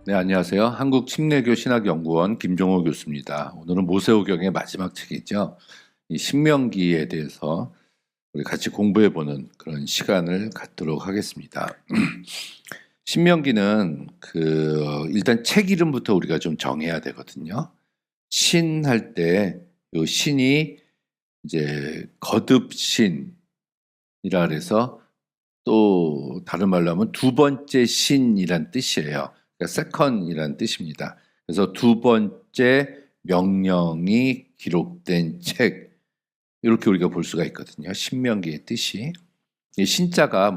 네, 안녕하세요. 한국침례교신학연구원 김종호 교수입니다. 오늘은 모세오경의 마지막 책이죠. 이 신명기에 대해서 우리 같이 공부해보는 그런 시간을 갖도록 하겠습니다. 신명기는 일단 책 이름부터 우리가 좀 정해야 되거든요. 신 할 때 요 신이 이제 거듭신이라 그래서 또 다른 말로 하면 두 번째 신이란 뜻이에요. 그러니까 세컨이란 뜻입니다. 그래서 두 번째 명령이 기록된 책, 이렇게 우리가 볼 수가 있거든요. 신명기의 뜻이. 이 신자가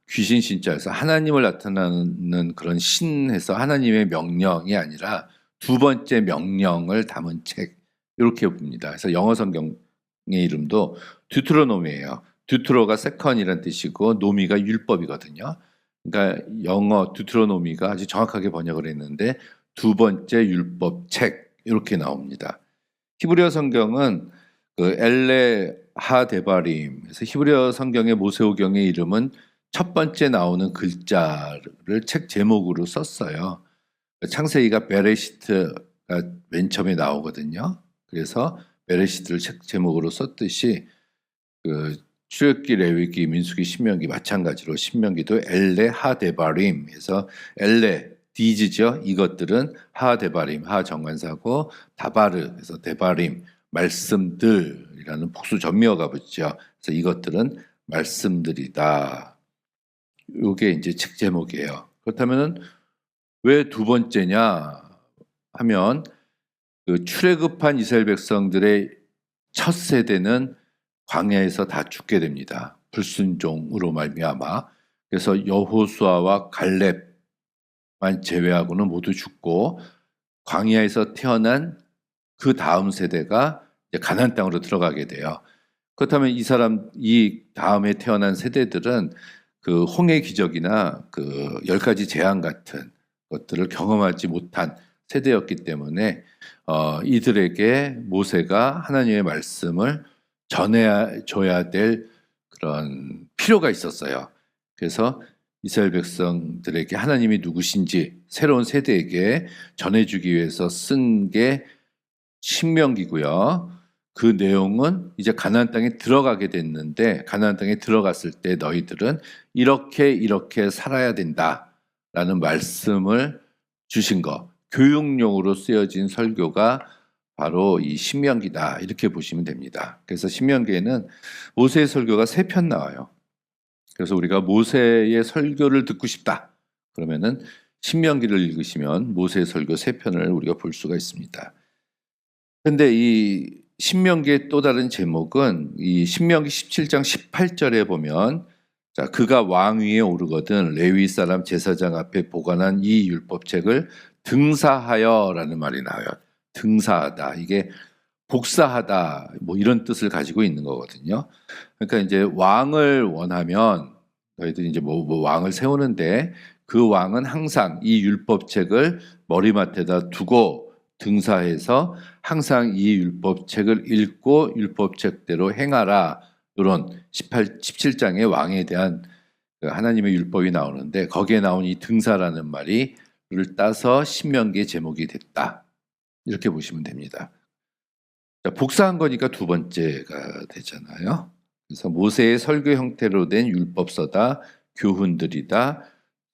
귀신 신자에서 하나님을 나타나는 그런 신에서 하나님의 명령이 아니라 두 번째 명령을 담은 책, 이렇게 봅니다. 그래서 영어 성경의 이름도 듀트로노미예요. 듀트로가 세컨이란 뜻이고 노미가 율법이거든요. 그러니까 영어 듀트로노미가 아주 정확하게 번역을 했는데 두 번째 율법 책, 이렇게 나옵니다. 히브리어 성경은 엘레 하데바림, 그래서 히브리어 성경의 모세오경의 이름은 첫 번째 나오는 글자를 책 제목으로 썼어요. 창세기가 베레시트가 맨 처음에 나오거든요. 그래서 베레시트를 책 제목으로 썼듯이 출애굽기, 레위기, 민수기, 신명기 마찬가지로 신명기도 엘레 하데바림 해서 엘레 디즈죠. 이것들은 하데바림, 하정관사고 다바르 해서 데바림, 말씀들이라는 복수 전미어가 붙죠. 그래서 이것들은 말씀들이다. 이게 이제 책 제목이에요. 그렇다면은 왜 두 번째냐 하면 출애굽한 이스라엘 백성들의 첫 세대는 광야에서 다 죽게 됩니다. 불순종으로 말미암아. 그래서 여호수아와 갈렙만 제외하고는 모두 죽고 광야에서 태어난 그 다음 세대가 이제 가나안 땅으로 들어가게 돼요. 그렇다면 이 다음에 태어난 세대들은 홍해 기적이나 10가지 재앙 같은 것들을 경험하지 못한 세대였기 때문에 이들에게 모세가 하나님의 말씀을 전해줘야 될 그런 필요가 있었어요. 그래서 이스라엘 백성들에게 하나님이 누구신지 새로운 세대에게 전해주기 위해서 쓴 게 신명기고요. 그 내용은 이제 가나안 땅에 들어가게 됐는데 가나안 땅에 들어갔을 때 너희들은 이렇게 살아야 된다라는 말씀을 주신 거, 교육용으로 쓰여진 설교가 바로 이 신명기다, 이렇게 보시면 됩니다. 그래서 신명기에는 모세의 설교가 3편 나와요. 그래서 우리가 모세의 설교를 듣고 싶다 그러면은 신명기를 읽으시면 모세의 설교 3편을 우리가 볼 수가 있습니다. 근데 이 신명기의 또 다른 제목은 이 신명기 17장 18절에 보면 자, 그가 왕 위에 오르거든 레위 사람 제사장 앞에 보관한 이 율법책을 등사하여라는 말이 나와요. 등사하다. 이게 복사하다. 이런 뜻을 가지고 있는 거거든요. 그러니까 이제 왕을 원하면 너희들이 이제 왕을 세우는데 그 왕은 항상 이 율법책을 머리맡에다 두고 등사해서 항상 이 율법책을 읽고 율법책대로 행하라. 이런 17장의 왕에 대한 하나님의 율법이 나오는데 거기에 나온 이 등사라는 말을 따서 신명기의 제목이 됐다. 이렇게 보시면 됩니다. 자, 복사한 거니까 두 번째가 되잖아요. 그래서 모세의 설교 형태로 된 율법서다, 교훈들이다,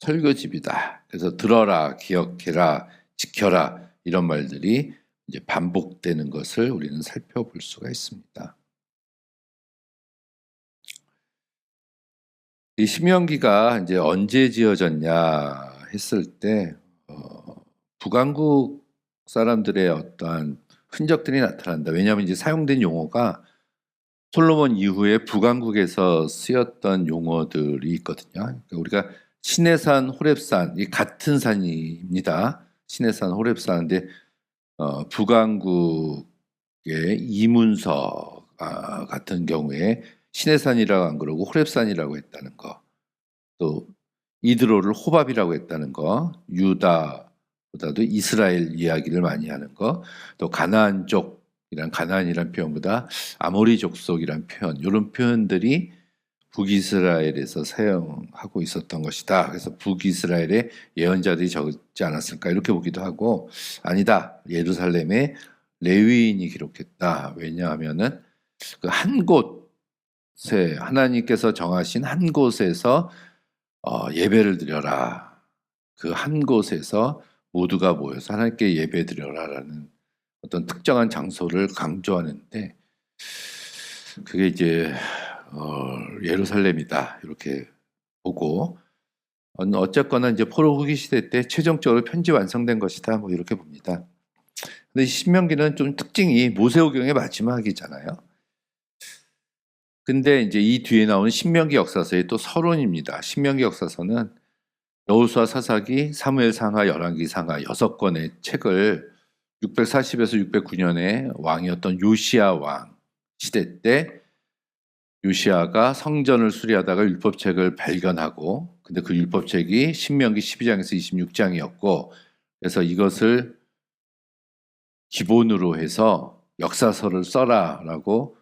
설교집이다. 그래서 들어라, 기억해라, 지켜라 이런 말들이 이제 반복되는 것을 우리는 살펴볼 수가 있습니다. 이 신명기가 이제 언제 지어졌냐 했을 때 북왕국 사람들의 어떠한 흔적들이 나타난다. 왜냐하면 이제 사용된 용어가 솔로몬 이후에 북왕국에서 쓰였던 용어들이 있거든요. 그러니까 우리가 시내산, 호렙산, 이 같은 산입니다. 시내산, 호렙산인데 북왕국의 이문서 같은 경우에 시내산이라고 안 그러고 호렙산이라고 했다는 거, 또 이드로를 호밥이라고 했다는 거, 유다보다도 이스라엘 이야기를 많이 하는 거, 또 가나안이란 표현보다 아모리 족속이란 표현, 이런 표현들이 북이스라엘에서 사용하고 있었던 것이다. 그래서 북이스라엘에 예언자들이 적지 않았을까 이렇게 보기도 하고, 아니다. 예루살렘에 레위인이 기록했다. 왜냐하면은 그 한 곳에 하나님께서 정하신 한 곳에서 예배를 드려라. 그 한 곳에서 모두가 모여서 하나님께 예배 드려라라는 어떤 특정한 장소를 강조하는데, 그게 이제 예루살렘이다 이렇게 보고, 어쨌거나 이제 포로 후기 시대 때 최종적으로 편지 완성된 것이다 뭐 이렇게 봅니다. 근데 신명기는 좀 특징이 모세오경의 마지막이잖아요. 근데 이제 이 뒤에 나오는 신명기 역사서의 또 서론입니다. 신명기 역사서는 여호수아, 사사기, 사무엘 상하, 열왕기 상하 6권의 책을 640에서 609년에 왕이었던 요시야 왕 시대 때 요시야가 성전을 수리하다가 율법책을 발견하고, 근데 그 율법책이 신명기 12장에서 26장이었고, 그래서 이것을 기본으로 해서 역사서를 써라라고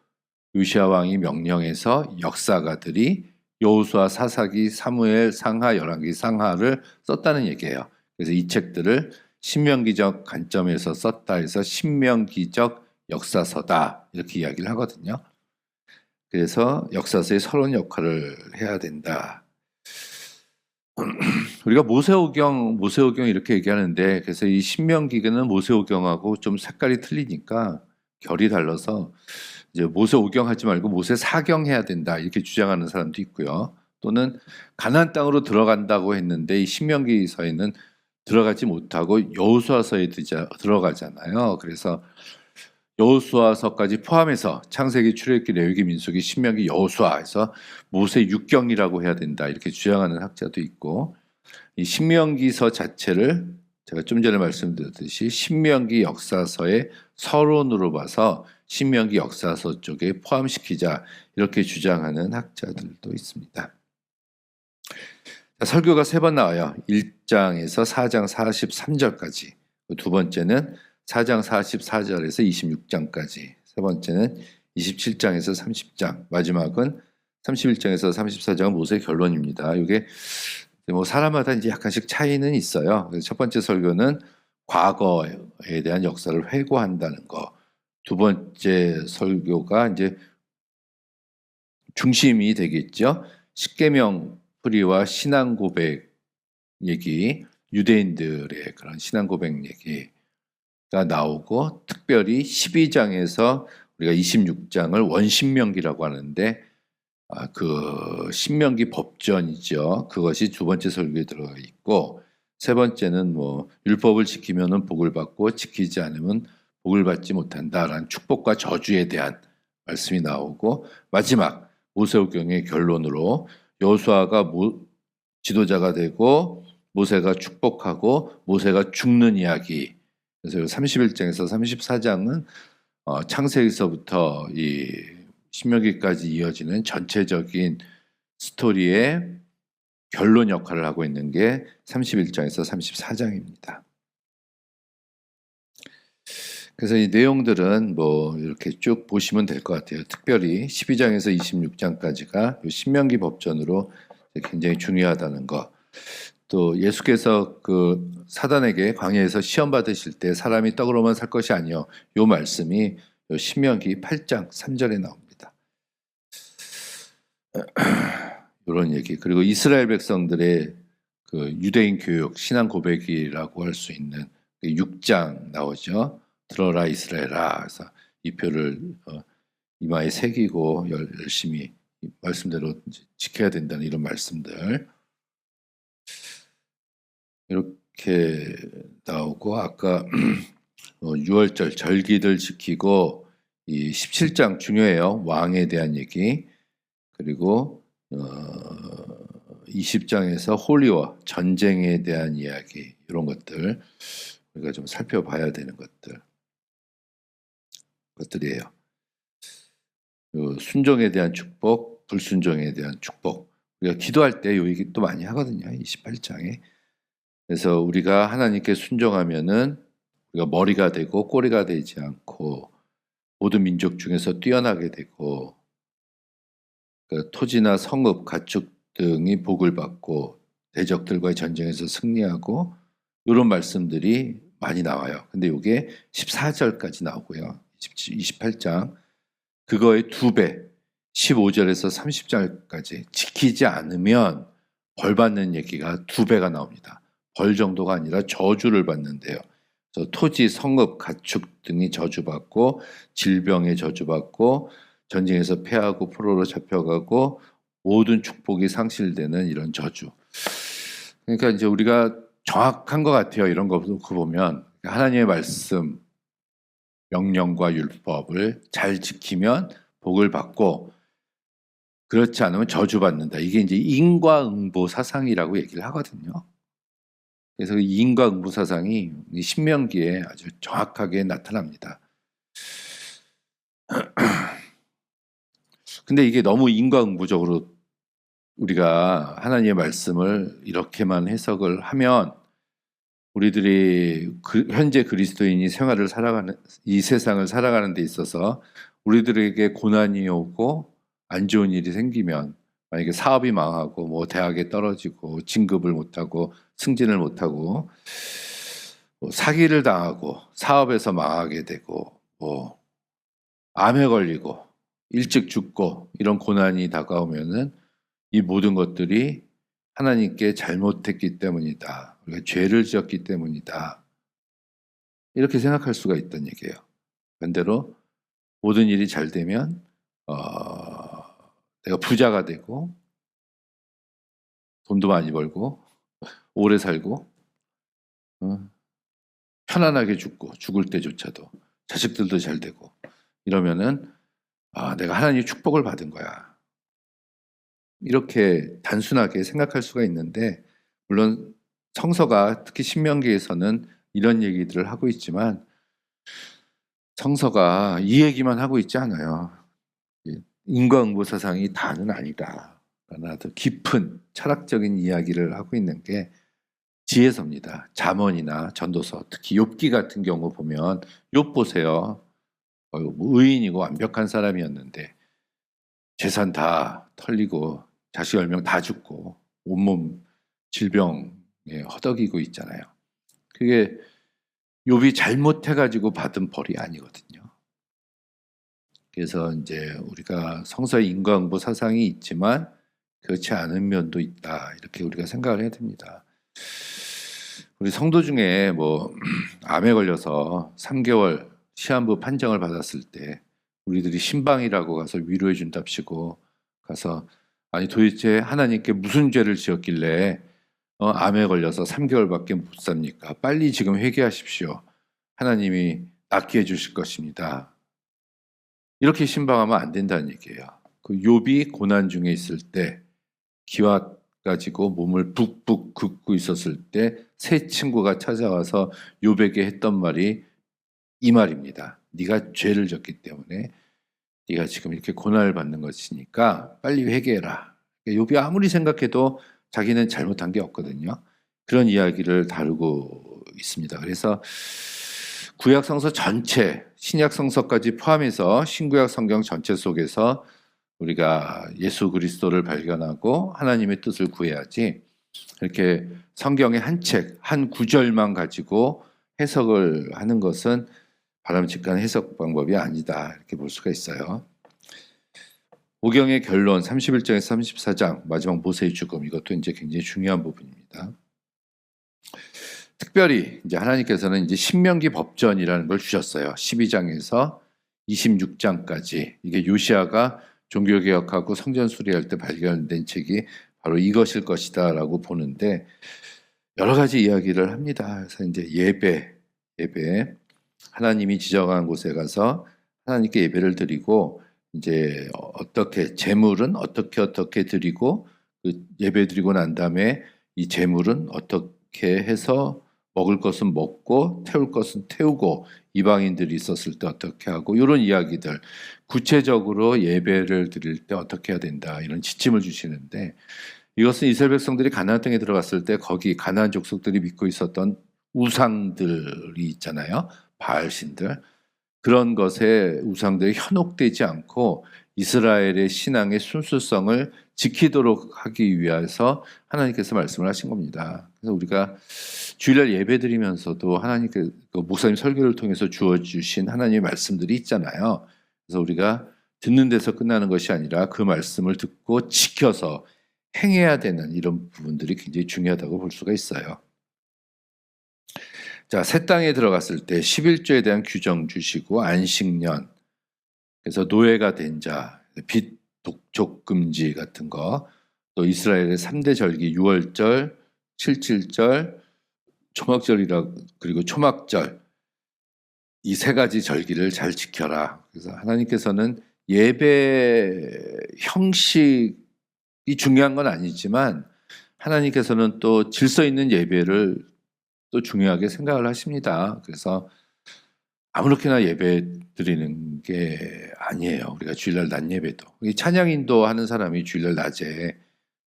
요시야 왕이 명령해서 역사가들이 여호수아, 사사기, 사무엘, 상하, 열왕기, 상하를 썼다는 얘기예요. 그래서 이 책들을 신명기적 관점에서 썼다 해서 신명기적 역사서다 이렇게 이야기를 하거든요. 그래서 역사서의 서론 역할을 해야 된다. 우리가 모세오경 이렇게 얘기하는데, 그래서 이 신명기는 모세오경하고 좀 색깔이 틀리니까 결이 달라서 이제 모세오경 하지 말고 모세사경 해야 된다 이렇게 주장하는 사람도 있고요. 또는 가나안 땅으로 들어간다고 했는데 이 신명기서에는 들어가지 못하고 여호수아서에 들어가잖아요. 그래서 여호수아서까지 포함해서 창세기, 출애굽기, 레위기, 민수기, 신명기, 여호수아에서 모세 육경이라고 해야 된다 이렇게 주장하는 학자도 있고, 이 신명기서 자체를 제가 좀 전에 말씀드렸듯이 신명기 역사서의 서론으로 봐서 신명기 역사서 쪽에 포함시키자 이렇게 주장하는 학자들도 있습니다. 설교가 3번 나와요. 1장에서 4장 43절까지, 두 번째는 4장 44절에서 26장까지, 세 번째는 27장에서 30장, 마지막은 31장에서 34장은 모세의 결론입니다. 이게 뭐 사람마다 이제 약간씩 차이는 있어요. 그래서 첫 번째 설교는 과거에 대한 역사를 회고한다는 거. 두 번째 설교가 이제 중심이 되겠죠. 십계명 풀이와 신앙 고백 얘기, 유대인들의 그런 신앙 고백 얘기가 나오고, 특별히 12장에서 우리가 26장을 원신명기라고 하는데, 그 신명기 법전이죠. 그것이 두 번째 설교에 들어가 있고, 세 번째는 뭐 율법을 지키면은 복을 받고 지키지 않으면 복을 받지 못한다라는 축복과 저주에 대한 말씀이 나오고, 마지막 모세오경의 결론으로 여호수아가 지도자가 되고 모세가 축복하고 모세가 죽는 이야기. 그래서 31장에서 34장은 창세기서부터 이 신명기까지 이어지는 전체적인 스토리의 결론 역할을 하고 있는 게 31장에서 34장입니다. 그래서 이 내용들은 뭐 이렇게 쭉 보시면 될 것 같아요. 특별히 12장에서 26장까지가 신명기 법전으로 굉장히 중요하다는 거. 또 예수께서 그 사단에게 광야에서 시험 받으실 때 사람이 떡으로만 살 것이 아니요, 요 말씀이 신명기 8장 3절에 나옵니다. 이런 얘기. 그리고 이스라엘 백성들의 그 유대인 교육, 신앙 고백이라고 할 수 있는 6장 나오죠. 들어라 이스라엘아. 그래서 이 표를 이마에 새기고 열심히 말씀대로 지켜야 된다는 이런 말씀들 이렇게 나오고, 아까 6월절 절기들 지키고, 이 17장 중요해요. 왕에 대한 얘기. 그리고 20장에서 홀리워 전쟁에 대한 이야기, 이런 것들 우리가 좀 살펴봐야 되는 것들이에요. 순종에 대한 축복, 불순종에 대한 축복. 우리가 기도할 때 이 얘기 또 많이 하거든요. 28장에. 그래서 우리가 하나님께 순종하면은 우리가 머리가 되고 꼬리가 되지 않고 모든 민족 중에서 뛰어나게 되고, 그 토지나 성읍, 가축 등이 복을 받고 대적들과의 전쟁에서 승리하고 이런 말씀들이 많이 나와요. 근데 이게 14절까지 나오고요. 28장 그거의 2배 15절에서 30절까지 지키지 않으면 벌 받는 얘기가 2배가 나옵니다. 벌 정도가 아니라 저주를 받는데요. 그래서 토지, 성읍, 가축 등이 저주받고 질병에 저주받고 전쟁에서 패하고 포로로 잡혀가고 모든 축복이 상실되는 이런 저주. 그러니까 이제 우리가 정확한 것 같아요. 이런 거 보면 하나님의 말씀, 명령과 율법을 잘 지키면 복을 받고 그렇지 않으면 저주받는다. 이게 이제 인과응보 사상이라고 얘기를 하거든요. 그래서 이 인과응보 사상이 신명기에 아주 정확하게 나타납니다. 근데 이게 너무 인과응보적으로 우리가 하나님의 말씀을 이렇게만 해석을 하면 우리들이 현재 그리스도인이 생활을 살아가는 이 세상을 살아가는 데 있어서 우리들에게 고난이 오고 안 좋은 일이 생기면 만약에 사업이 망하고 뭐 대학에 떨어지고 진급을 못하고 승진을 못하고 뭐 사기를 당하고 사업에서 망하게 되고 뭐 암에 걸리고 일찍 죽고 이런 고난이 다가오면은 이 모든 것들이 하나님께 잘못했기 때문이다. 우리가 죄를 지었기 때문이다. 이렇게 생각할 수가 있다는 얘기예요. 반대로 모든 일이 잘 되면 내가 부자가 되고 돈도 많이 벌고 오래 살고 편안하게 죽고 죽을 때조차도 자식들도 잘 되고 이러면은 내가 하나님의 축복을 받은 거야. 이렇게 단순하게 생각할 수가 있는데 물론 성서가 특히 신명기에서는 이런 얘기들을 하고 있지만 성서가 이 얘기만 하고 있지 않아요. 인과응보 사상이 다는 아니다. 그러나 더 깊은 철학적인 이야기를 하고 있는 게 지혜서입니다. 잠언이나 전도서, 특히 욥기 같은 경우 보면 욥 보세요. 의인이고 완벽한 사람이었는데 재산 다 털리고 자식 10명 다 죽고 온몸 질병에 허덕이고 있잖아요. 그게 욥이 잘못해가지고 받은 벌이 아니거든요. 그래서 이제 우리가 성서의 인과응보 사상이 있지만 그렇지 않은 면도 있다. 이렇게 우리가 생각을 해야 됩니다. 우리 성도 중에 뭐 암에 걸려서 3개월 시한부 판정을 받았을 때 우리들이 신방이라고 가서 위로해 준답시고 가서 아니 도대체 하나님께 무슨 죄를 지었길래 암에 걸려서 3개월밖에 못 삽니까? 빨리 지금 회개하십시오. 하나님이 낫게 해주실 것입니다. 이렇게 신방하면 안 된다는 얘기예요. 그 욥이 고난 중에 있을 때 기와 가지고 몸을 북북 긋고 있었을 때 세 친구가 찾아와서 욥에게 했던 말이 이 말입니다. 네가 죄를 졌기 때문에 네가 지금 이렇게 고난을 받는 것이니까 빨리 회개해라. 욥이 아무리 생각해도 자기는 잘못한 게 없거든요. 그런 이야기를 다루고 있습니다. 그래서 구약 성서 전체, 신약 성서까지 포함해서 신구약 성경 전체 속에서 우리가 예수 그리스도를 발견하고 하나님의 뜻을 구해야지 이렇게 성경의 한 책, 한 구절만 가지고 해석을 하는 것은 바람직한 해석 방법이 아니다. 이렇게 볼 수가 있어요. 오경의 결론 31장에서 34장 마지막 모세의 죽음 이것도 이제 굉장히 중요한 부분입니다. 특별히 이제 하나님께서는 이제 신명기 법전이라는 걸 주셨어요. 12장에서 26장까지 이게 요시아가 종교개혁하고 성전 수리할 때 발견된 책이 바로 이것일 것이다라고 보는데 여러 가지 이야기를 합니다. 그래서 이제 예배 하나님이 지정한 곳에 가서 하나님께 예배를 드리고 이제 어떻게 제물은 어떻게 드리고 그 예배 드리고 난 다음에 이 제물은 어떻게 해서 먹을 것은 먹고 태울 것은 태우고 이방인들이 있었을 때 어떻게 하고 이런 이야기들 구체적으로 예배를 드릴 때 어떻게 해야 된다 이런 지침을 주시는데 이것은 이스라엘 백성들이 가나안 땅에 들어갔을 때 거기 가나안 족속들이 믿고 있었던 우상들이 있잖아요. 바알신들 그런 것에 우상들이 현혹되지 않고 이스라엘의 신앙의 순수성을 지키도록 하기 위해서 하나님께서 말씀을 하신 겁니다. 그래서 우리가 주일날 예배드리면서도 하나님께 목사님 설교를 통해서 주어주신 하나님의 말씀들이 있잖아요. 그래서 우리가 듣는 데서 끝나는 것이 아니라 그 말씀을 듣고 지켜서 행해야 되는 이런 부분들이 굉장히 중요하다고 볼 수가 있어요. 자, 새 땅에 들어갔을 때 11조에 대한 규정 주시고 안식년, 그래서 노예가 된 자, 빚 독촉 금지 같은 거, 또 이스라엘의 3대 절기 6월절, 7.7절, 초막절이라 그리고 초막절, 이 세 가지 절기를 잘 지켜라. 그래서 하나님께서는 예배 형식이 중요한 건 아니지만 하나님께서는 또 질서 있는 예배를 또 중요하게 생각을 하십니다. 그래서 아무렇게나 예배 드리는 게 아니에요. 우리가 주일날 낮 예배도. 찬양인도 하는 사람이 주일날 낮에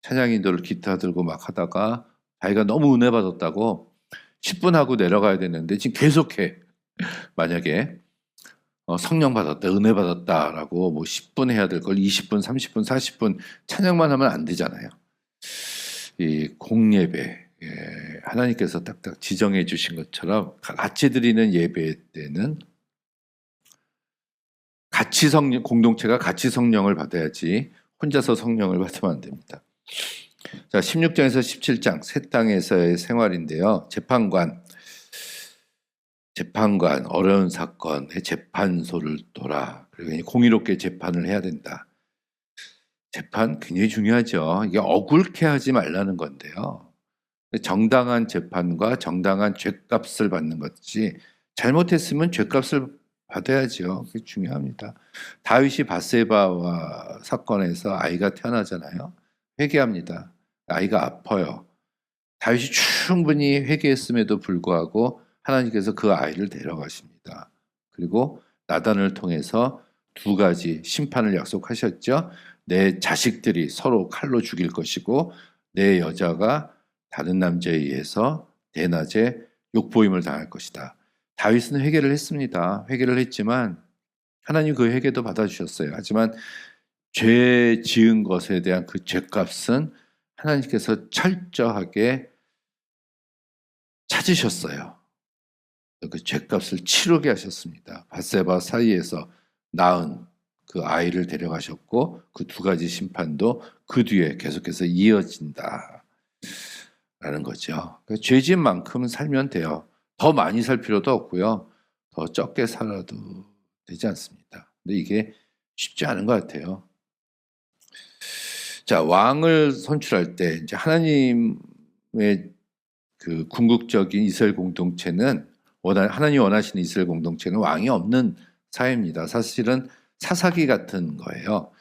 찬양인도를 기타 들고 막 하다가 자기가 너무 은혜 받았다고 10분 하고 내려가야 되는데 지금 계속해. 만약에 성령 받았다, 은혜 받았다라고 뭐 10분 해야 될 걸 20분, 30분, 40분 찬양만 하면 안 되잖아요. 이 공예배, 하나님께서 딱딱 지정해 주신 것처럼 같이 드리는 예배 때는 같이 공동체가 같이 성령을 받아야지 혼자서 성령을 받으면 안 됩니다. 자, 16장에서 17장 새 땅에서의 생활인데요. 재판관, 어려운 사건의 재판소를 돌아. 그리고 공의롭게 재판을 해야 된다. 재판 굉장히 중요하죠. 이게 억울케 하지 말라는 건데요. 정당한 재판과 정당한 죗값을 받는 것이 잘못했으면 죗값을 받아야죠. 그게 중요합니다. 다윗이 밧세바와 사건에서 아이가 태어나잖아요. 회개합니다. 아이가 아파요. 다윗이 충분히 회개했음에도 불구하고 하나님께서 그 아이를 데려가십니다. 그리고 나단을 통해서 두 가지 심판을 약속하셨죠. 내 자식들이 서로 칼로 죽일 것이고 내 여자가 다른 남자에 의해서 대낮에 욕보임을 당할 것이다. 다윗은 회개를 했습니다. 회개를 했지만 하나님 그 회개도 받아주셨어요. 하지만 죄 지은 것에 대한 그 죄값은 하나님께서 철저하게 찾으셨어요. 그 죄값을 치르게 하셨습니다. 밧세바 사이에서 낳은 그 아이를 데려가셨고 그 두 가지 심판도 그 뒤에 계속해서 이어진다 라는 거죠. 그러니까 죄진 만큼은 살면 돼요. 더 많이 살 필요도 없고요. 더 적게 살아도 되지 않습니다. 근데 이게 쉽지 않은 것 같아요. 자, 왕을 선출할 때 이제 하나님의 그 궁극적인 이스라엘 공동체는 하나님 원하시는 이스라엘 공동체는 왕이 없는 사회입니다. 사실은 사사기 같은 거예요.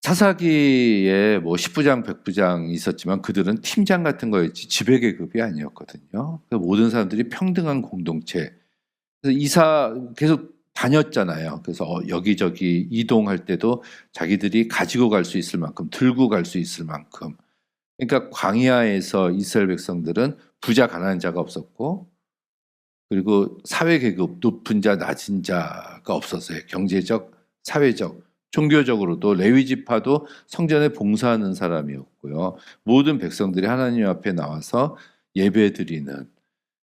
사사기에 뭐 10부장, 100부장이 있었지만 그들은 팀장 같은 거였지 지배계급이 아니었거든요. 모든 사람들이 평등한 공동체. 그래서 계속 다녔잖아요. 그래서 여기저기 이동할 때도 자기들이 가지고 갈 수 있을 만큼, 들고 갈 수 있을 만큼. 그러니까 광야에서 이스라엘 백성들은 부자, 가난한 자가 없었고, 그리고 사회계급, 높은 자, 낮은 자가 없었어요. 경제적, 사회적, 종교적으로도 레위지파도 성전에 봉사하는 사람이었고요. 모든 백성들이 하나님 앞에 나와서 예배드리는,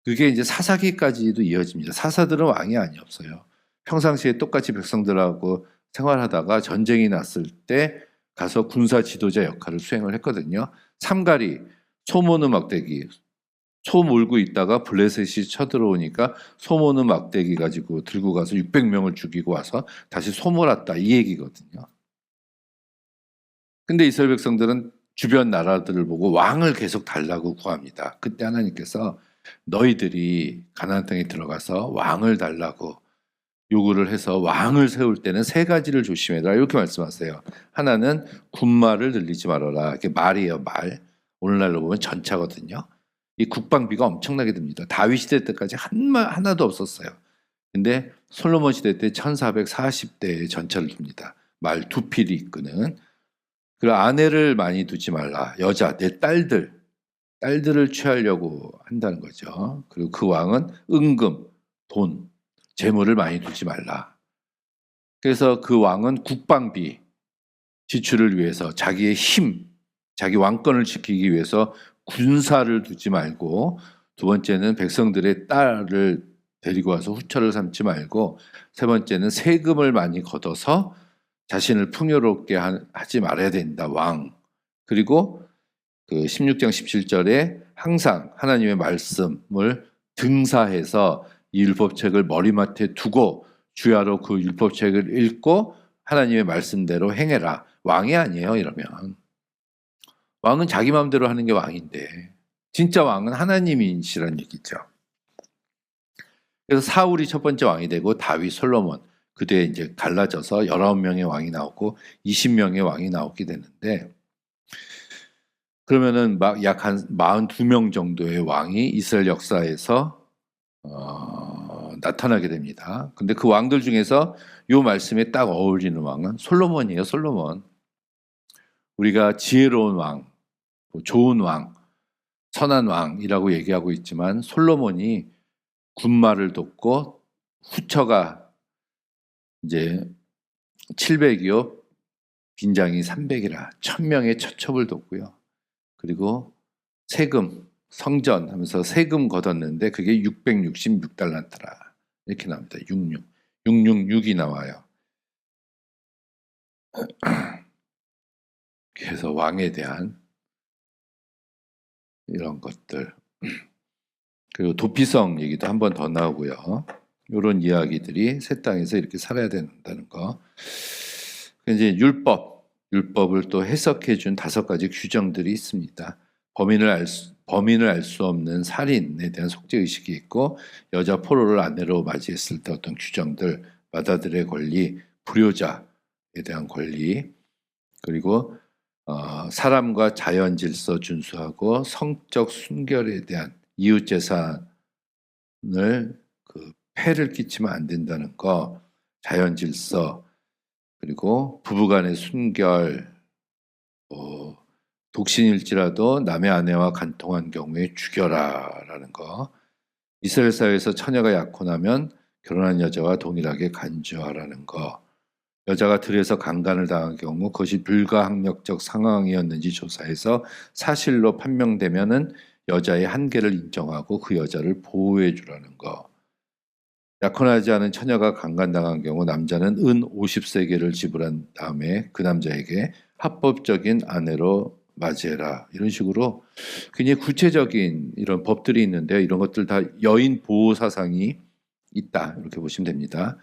그게 이제 사사기까지도 이어집니다. 사사들은 왕이 아니었어요. 평상시에 똑같이 백성들하고 생활하다가 전쟁이 났을 때 가서 군사 지도자 역할을 수행을 했거든요. 삼가리, 소 모는 막대기, 소 몰고 있다가 블레셋이 쳐들어오니까 소 모는 막대기 가지고 들고 가서 600명을 죽이고 와서 다시 소 몰았다, 이 얘기거든요. 근데 이스라엘 백성들은 주변 나라들을 보고 왕을 계속 달라고 구합니다. 그때 하나님께서 너희들이 가나안 땅에 들어가서 왕을 달라고 요구를 해서 왕을 세울 때는 세 가지를 조심해라, 이렇게 말씀하세요. 하나는 군말을 늘리지 말아라. 이게 말이에요, 말. 오늘날로 보면 전차거든요. 이 국방비가 엄청나게 듭니다. 다윗 시대 때까지 하나도 없었어요. 근데 솔로몬 시대 때 1440대의 전차를 줍니다. 말 두 필이 이끄는. 그리고 아내를 많이 두지 말라. 여자, 내 딸들을 취하려고 한다는 거죠. 그리고 그 왕은 은금, 돈, 재물을 많이 두지 말라. 그래서 그 왕은 국방비 지출을 위해서 자기의 힘, 자기 왕권을 지키기 위해서 군사를 두지 말고, 두 번째는 백성들의 딸을 데리고 와서 후처를 삼지 말고, 세 번째는 세금을 많이 걷어서 자신을 풍요롭게 하지 말아야 된다, 왕. 그리고 그 16장 17절에 항상 하나님의 말씀을 등사해서 이 율법책을 머리맡에 두고 주야로 그 율법책을 읽고 하나님의 말씀대로 행해라. 왕이 아니에요, 이러면. 왕은 자기 마음대로 하는 게 왕인데, 진짜 왕은 하나님이시란 얘기죠. 그래서 사울이 첫 번째 왕이 되고 다윗, 솔로몬, 그 뒤에 이제 갈라져서 19명의 왕이 나오고 20명의 왕이 나오게 되는데, 그러면은 막 약 한 42명 정도의 왕이 이스라엘 역사에서 나타나게 됩니다. 근데 그 왕들 중에서 이 말씀에 딱 어울리는 왕은 솔로몬이에요, 솔로몬. 우리가 지혜로운 왕, 좋은 왕, 선한 왕이라고 얘기하고 있지만 솔로몬이 군마를 돕고 후처가 이제 700이요, 빈장이 300이라 1000명의 처첩을 돕고요. 그리고 세금, 성전 하면서 세금 걷었는데 그게 666달란트라 이렇게 나옵니다. 666이 나와요. 그래서 왕에 대한 이런 것들, 그리고 도피성 얘기도 한 번 더 나오고요. 이런 이야기들이 새 땅에서 이렇게 살아야 된다는 거. 이제 율법을 또 해석해 준 5가지 규정들이 있습니다. 범인을 알 수 없는 살인에 대한 속죄 의식이 있고, 여자 포로를 아내로 맞이했을 때 어떤 규정들, 마다들의 권리, 불효자에 대한 권리, 그리고 사람과 자연 질서 준수하고 성적 순결에 대한 이웃 재산을 폐를 끼치면 안 된다는 거, 자연 질서, 그리고 부부간의 순결, 독신일지라도 남의 아내와 간통한 경우에 죽여라라는 거, 이스라엘 사회에서 처녀가 약혼하면 결혼한 여자와 동일하게 간주하라는 거, 여자가 들에서 강간을 당한 경우 그것이 불가항력적 상황이었는지 조사해서 사실로 판명되면은 여자의 한계를 인정하고 그 여자를 보호해 주라는 거, 약혼하지 않은 처녀가 강간당한 경우 남자는 은 50세겔을 지불한 다음에 그 남자에게 합법적인 아내로 맞이해라. 이런 식으로 굉장히 구체적인 이런 법들이 있는데, 이런 것들 다 여인 보호 사상이 있다, 이렇게 보시면 됩니다.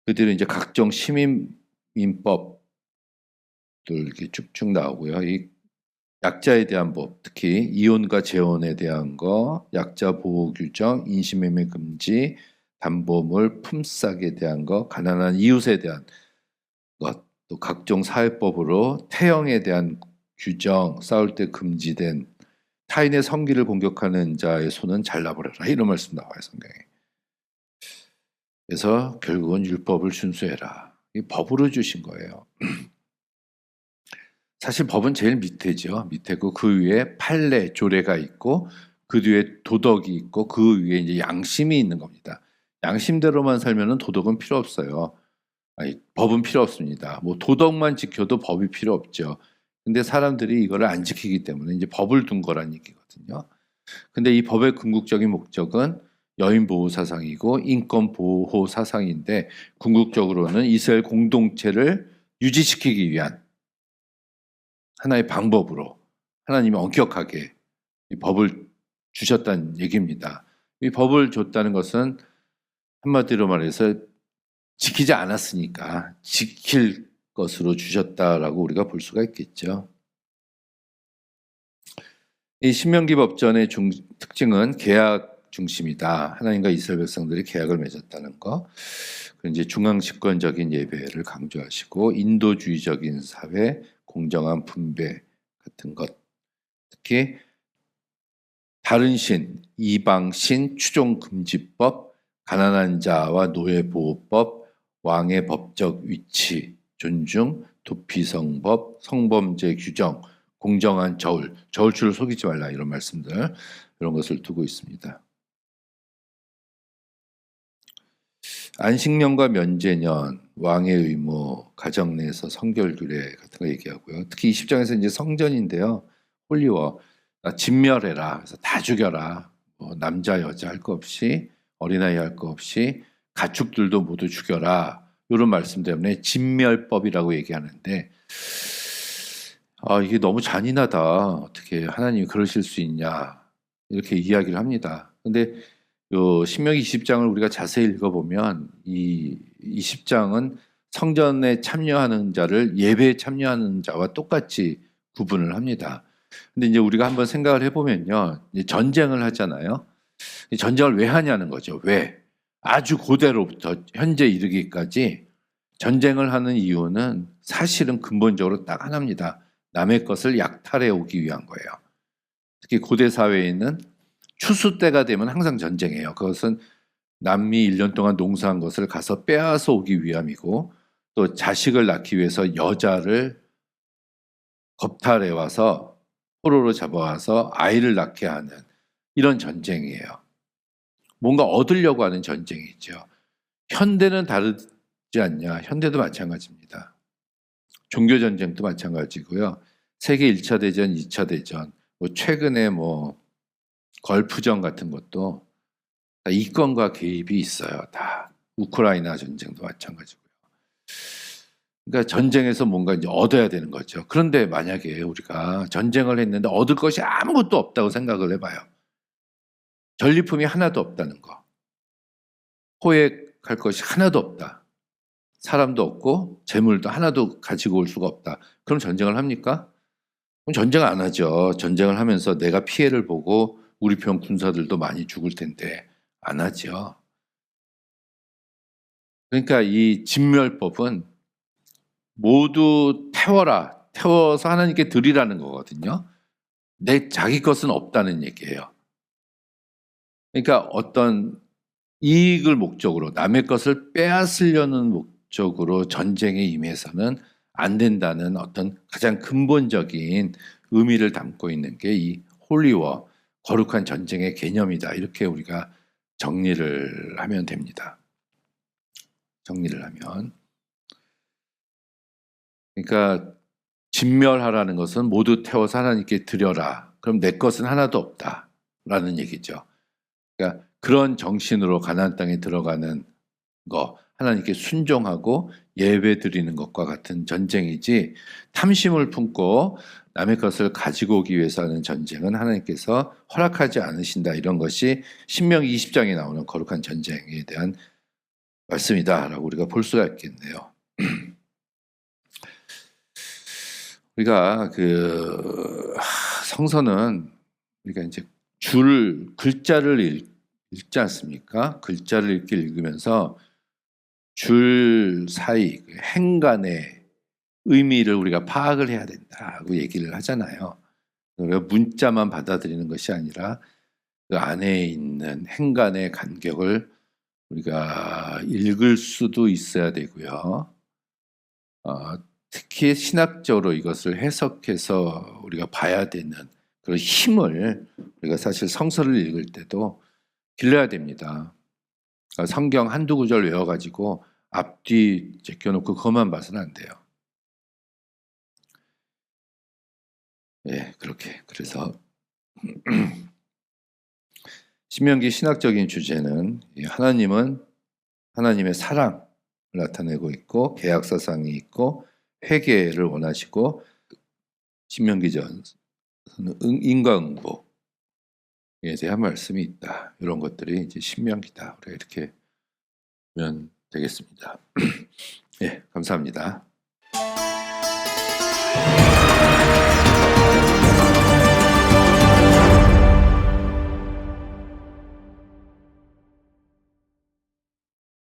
그들은 이제 각종 시민법들 이렇게 쭉쭉 나오고요. 이 약자에 대한 법, 특히 이혼과 재혼에 대한 거, 약자 보호 규정, 인신매매 금지, 담보물 품삯에 대한 거, 가난한 이웃에 대한 것, 또 각종 사회법으로 태형에 대한 규정, 싸울 때 금지된, 타인의 성기를 공격하는 자의 손은 잘라버려라, 이런 말씀 나와요, 성경에. 그래서 결국은 율법을 준수해라, 이 법으로 주신 거예요. 사실 법은 제일 밑에죠. 밑에고 그 위에 판례, 조례가 있고 그 뒤에 도덕이 있고 그 위에 이제 양심이 있는 겁니다. 양심대로만 살면은 도덕은 필요 없어요. 아니, 법은 필요 없습니다. 뭐 도덕만 지켜도 법이 필요 없죠. 근데 사람들이 이거를 안 지키기 때문에 이제 법을 둔 거란 얘기거든요. 근데 이 법의 궁극적인 목적은 여인 보호 사상이고 인권 보호 사상인데, 궁극적으로는 이스라엘 공동체를 유지시키기 위한 하나의 방법으로 하나님이 엄격하게 이 법을 주셨다는 얘기입니다. 이 법을 줬다는 것은 한마디로 말해서 지키지 않았으니까 지킬 것으로 주셨다라고 우리가 볼 수가 있겠죠. 이 신명기 법전의 특징은 계약 중심이다. 하나님과 이스라엘 백성들이 계약을 맺었다는 거. 이제 중앙 집권적인 예배를 강조하시고 인도주의적인 사회, 공정한 분배 같은 것, 특히 다른 신, 이방신, 추종금지법, 가난한 자와 노예보호법, 왕의 법적 위치, 존중, 도피성법, 성범죄 규정, 공정한 저울추를 속이지 말라, 이런 말씀들, 이런 것을 두고 있습니다. 안식년과 면제년, 왕의 의무, 가정 내에서 성결 규례 같은 거 얘기하고요. 특히 20장에서 이제 성전인데요. 홀리워, 진멸해라. 그래서 다 죽여라. 뭐 남자 여자 할 거 없이, 어린아이 할 거 없이 가축들도 모두 죽여라. 이런 말씀 때문에 진멸법이라고 얘기하는데, 이게 너무 잔인하다. 어떻게 하나님이 그러실 수 있냐. 이렇게 이야기를 합니다. 근데 요 신명기 20장을 우리가 자세히 읽어보면 이 20장은 성전에 참여하는 자를 예배에 참여하는 자와 똑같이 구분을 합니다. 근데 이제 우리가 한번 생각을 해보면요. 이제 전쟁을 하잖아요. 전쟁을 왜 하냐는 거죠. 왜? 아주 고대로부터 현재 이르기까지 전쟁을 하는 이유는 사실은 근본적으로 딱 하나입니다. 남의 것을 약탈해 오기 위한 거예요. 특히 고대 사회에는 추수 때가 되면 항상 전쟁이에요. 그것은 남미 1년 동안 농사한 것을 가서 빼앗아 오기 위함이고, 또 자식을 낳기 위해서 여자를 겁탈해 와서 포로로 잡아와서 아이를 낳게 하는 이런 전쟁이에요. 뭔가 얻으려고 하는 전쟁이죠. 현대는 다르지 않냐? 현대도 마찬가지입니다. 종교 전쟁도 마찬가지고요. 세계 1차 대전, 2차 대전, 최근에 걸프전 같은 것도 다 이권과 개입이 있어요. 다 우크라이나 전쟁도 마찬가지고요. 그러니까 전쟁에서 뭔가 이제 얻어야 되는 거죠. 그런데 만약에 우리가 전쟁을 했는데 얻을 것이 아무것도 없다고 생각을 해봐요. 전리품이 하나도 없다는 거. 포획할 것이 하나도 없다. 사람도 없고 재물도 하나도 가지고 올 수가 없다. 그럼 전쟁을 합니까? 그럼 전쟁을 안 하죠. 전쟁을 하면서 내가 피해를 보고 우리 편 군사들도 많이 죽을 텐데 안 하죠. 그러니까 이 진멸법은 모두 태워라. 태워서 하나님께 드리라는 거거든요. 자기 것은 없다는 얘기예요. 그러니까 어떤 이익을 목적으로 남의 것을 빼앗으려는 목적으로 전쟁에 임해서는 안 된다는 어떤 가장 근본적인 의미를 담고 있는 게 이 홀리워, 거룩한 전쟁의 개념이다. 이렇게 우리가 정리를 하면 됩니다. 정리를 하면. 그러니까 진멸하라는 것은 모두 태워서 하나님께 드려라. 그럼 내 것은 하나도 없다라는 얘기죠. 그러니까 그런 정신으로 가나안 땅에 들어가는 거, 하나님께 순종하고 예배 드리는 것과 같은 전쟁이지, 탐심을 품고 남의 것을 가지고 오기 위해서 하는 전쟁은 하나님께서 허락하지 않으신다. 이런 것이 신명기 20장에 나오는 거룩한 전쟁에 대한 말씀이다라고 우리가 볼 수가 있겠네요. 우리가 성서는 우리가 이제 글자를 읽지 않습니까? 글자를 읽으면서 줄 사이 행간의 의미를 우리가 파악을 해야 된다고 얘기를 하잖아요. 우리가 문자만 받아들이는 것이 아니라 그 안에 있는 행간의 간격을 우리가 읽을 수도 있어야 되고요. 특히 신학적으로 이것을 해석해서 우리가 봐야 되는 그런 힘을 우리가 사실 성서를 읽을 때도 길러야 됩니다. 성경 한두 구절 외워가지고 앞뒤 제껴놓고 그것만 봐서는 안 돼요. 예, 그렇게. 그래서 신명기 신학적인 주제는 하나님은 하나님의 사랑을 나타내고 있고 계약사상이 있고 회개를 원하시고 신명기전에는 인과응보에 대한 말씀이 있다. 이런 것들이 이제 신명기다. 우리가 이렇게 보면 되겠습니다. 예, 감사합니다.